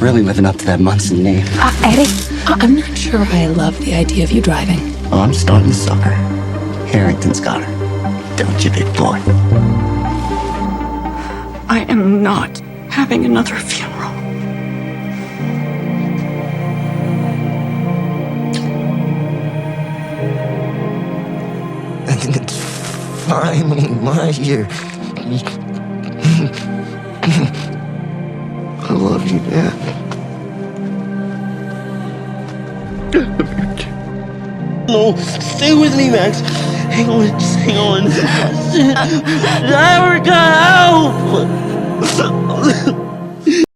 Really living up to that Munsen name. Eddie, I'm not sure I love the idea of you driving. Oh, I'm starting to suck her. Harrington's got her. Don't you, big boy? I am not having another funeral. And it's finally my year. I love you, Dad. No, stay with me, Max. Hang on, just hang on. I never got out.